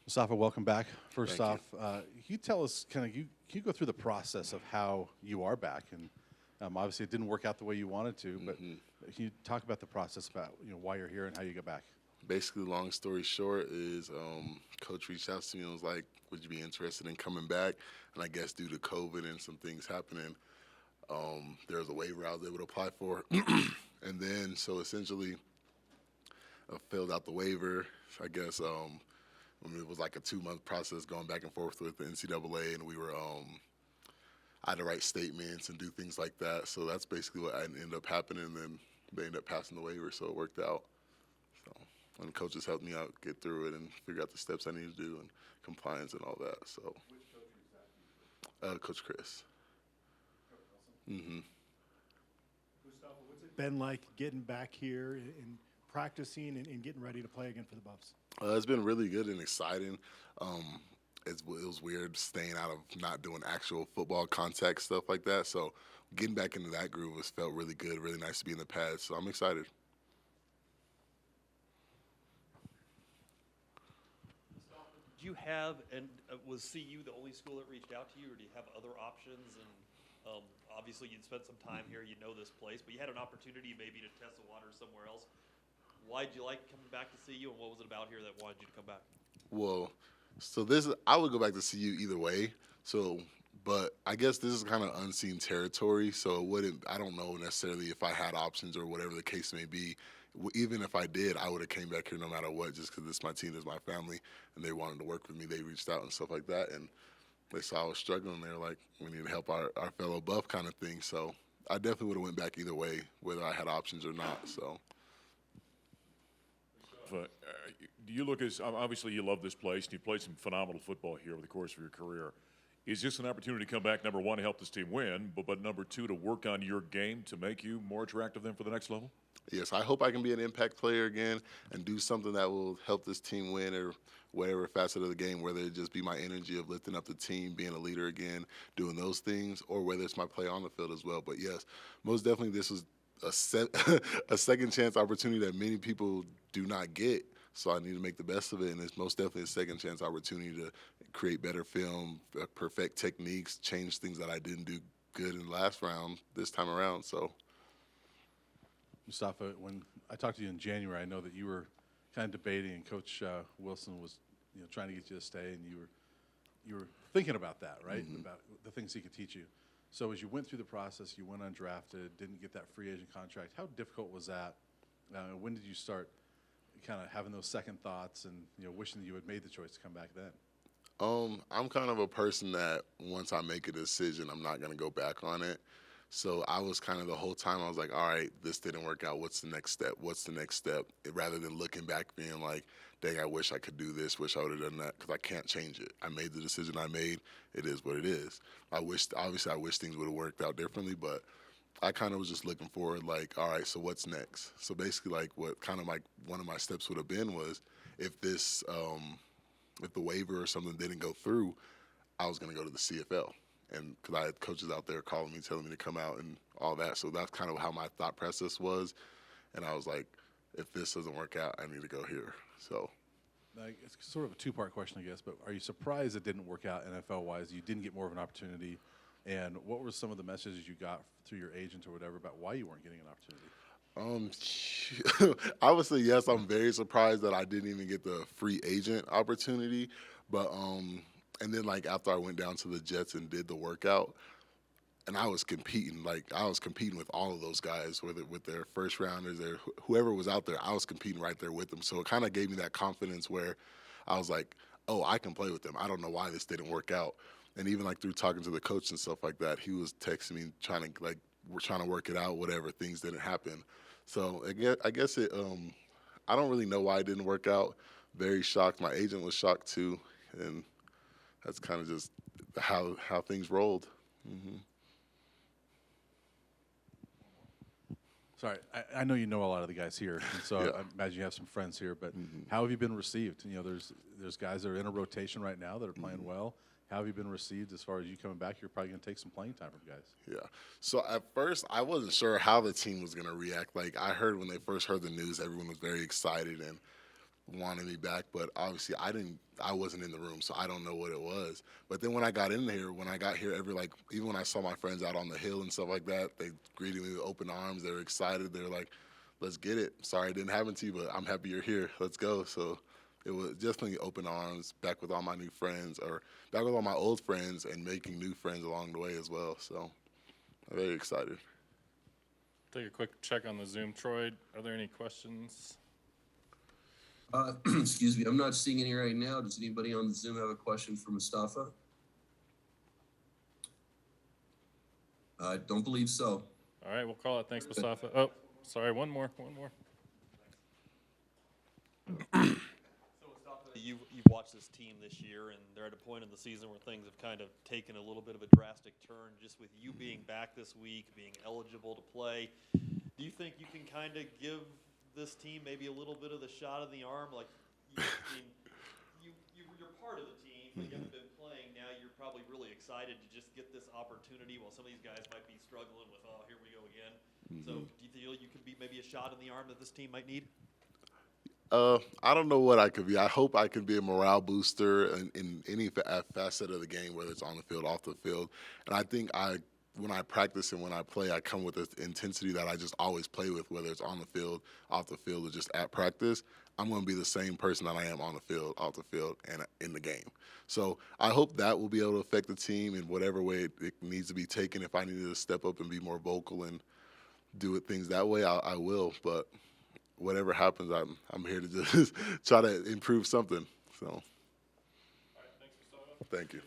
Mustafa, welcome back. First Thank off, you tell us you go through the process of how you are back, and obviously it didn't work out the way you wanted to, but can you talk about the process about why you're here and how you got back? Basically, long story short is coach reached out to me and was like, would you be interested in coming back? And I guess due to COVID and some things happening, there was a waiver I was able to apply for. And then, so essentially, I filled out the waiver. I guess it was like a 2-month process going back and forth with the NCAA, and we were I had to write statements and do things like that. So that's basically what ended up happening. And then they ended up passing the waiver, so it worked out. So, and coaches helped me out, get through it, and figure out the steps I needed to do and compliance and all that. So, Which coach is that usually? Coach Chris. Mm-hmm. Mustafa, what's it been like getting back here and practicing and getting ready to play again for the Buffs? It's been really good and exciting. It was weird staying out of not doing actual football contact stuff like that. So getting back into that groove felt really good, really nice to be in the pads. So I'm excited. Did you have, and was CU the only school that reached out to you, or do you have other options? And obviously you'd spent some time here, you know this place, but you had an opportunity maybe to test the water somewhere else. Why did you like coming back to CU, and what was it about here that wanted you to come back? Well, I would go back to CU either way. So, but I guess this is kind of unseen territory. So I don't know necessarily if I had options or whatever the case may be. Even if I did, I would have came back here no matter what, just because this is my team, this is my family, and they wanted to work with me. They reached out and stuff like that, and they saw I was struggling. They were like, we need to help our fellow Buff kind of thing. So I definitely would have went back either way, whether I had options or not. So. Do you look as obviously you love this place and you played some phenomenal football here over the course of your career? Is this an opportunity to come back, number one, to help this team win, but number two, to work on your game to make you more attractive than for the next level? Yes, I hope I can be an impact player again and do something that will help this team win or whatever facet of the game, whether it just be my energy of lifting up the team, being a leader again, doing those things, or whether it's my play on the field as well. But yes, most definitely this was a second chance opportunity that many people do not get. So I need to make the best of it, and it's most definitely a second chance opportunity to create better film, perfect techniques, change things that I didn't do good in the last round this time around. So, Mustafa, when I talked to you in January, I know that you were kind of debating, and Coach Wilson was trying to get you to stay, and you were thinking about that, right? About the things he could teach you. So as you went through the process, you went undrafted, didn't get that free agent contract. How difficult was that? When did you start kind of having those second thoughts and wishing that you had made the choice to come back then? I'm kind of a person that once I make a decision, I'm not going to go back on it. So I was kind of the whole time, I was like, all right, this didn't work out. What's the next step? What's the next step? Rather than looking back being like, dang, I wish I could do this, wish I would have done that, because I can't change it. I made the decision I made. It is what it is. Obviously, I wish things would have worked out differently, but I kind of was just looking forward, like, all right, so what's next? So basically, like, what kind of like one of my steps would have been was if this, if the waiver or something didn't go through, I was going to go to the CFL. And because I had coaches out there calling me, telling me to come out and all that. So that's kind of how my thought process was. And I was like, if this doesn't work out, I need to go here. So. It's sort of a two-part question, I guess, but are you surprised it didn't work out NFL-wise? You didn't get more of an opportunity? And what were some of the messages you got through your agent or whatever about why you weren't getting an opportunity? I would say yes. I'm very surprised that I didn't even get the free agent opportunity. But and then like after I went down to the Jets and did the workout, and I was competing with all of those guys, whether with their first rounders, their whoever was out there, I was competing right there with them. So it kind of gave me that confidence where I was like, oh, I can play with them. I don't know why this didn't work out. And even like through talking to the coach and stuff like that, he was texting me we're trying to work it out, whatever, things didn't happen. So I guess it I don't really know why it didn't work out. Very shocked. My agent was shocked too, and that's kind of just how things rolled. Sorry, I know you know a lot of the guys here, and so Yeah. I imagine you have some friends here. But how have you been received? There's guys that are in a rotation right now that are playing well. How have you been received as far as you coming back? You're probably going to take some playing time from guys. Yeah. So at first, I wasn't sure how the team was going to react. Like I heard when they first heard the news, everyone was very excited, and wanted me back, but obviously I wasn't in the room, so I don't know what it was. But then when I got here, even when I saw my friends out on the hill and stuff like that, they greeted me with open arms. They were excited. They were like, let's get it. Sorry it didn't happen to you, but I'm happy you're here. Let's go. So it was definitely open arms, back with all my new friends, or back with all my old friends, and making new friends along the way as well. So I'm very excited. Take a quick check on the Zoom. Troy, are there any questions? Excuse me, I'm not seeing any right now. Does anybody on the Zoom have a question for Mustafa? I don't believe so. All right, we'll call it. Thanks, Mustafa. Oh, sorry, one more. You've watched this team this year, and they're at a point in the season where things have kind of taken a little bit of a drastic turn. Just with you being back this week, being eligible to play, do you think you can kind of give this team maybe a little bit of the shot in the arm? Like, you're part of the team, but you haven't been playing. Now you're probably really excited to just get this opportunity while some of these guys might be struggling with, oh, here we go again. So do you feel you could be maybe a shot in the arm that this team might need? I don't know what I could be. I hope I can be a morale booster in any facet of the game, whether it's on the field, off the field. And I think when I practice and when I play, I come with the intensity that I just always play with, whether it's on the field, off the field, or just at practice. I'm going to be the same person that I am on the field, off the field, and in the game. So I hope that will be able to affect the team in whatever way it needs to be taken. If I need to step up and be more vocal and do things that way, I will. But whatever happens, I'm here to just try to improve something. So, All right, thanks, Mustafa. thank you.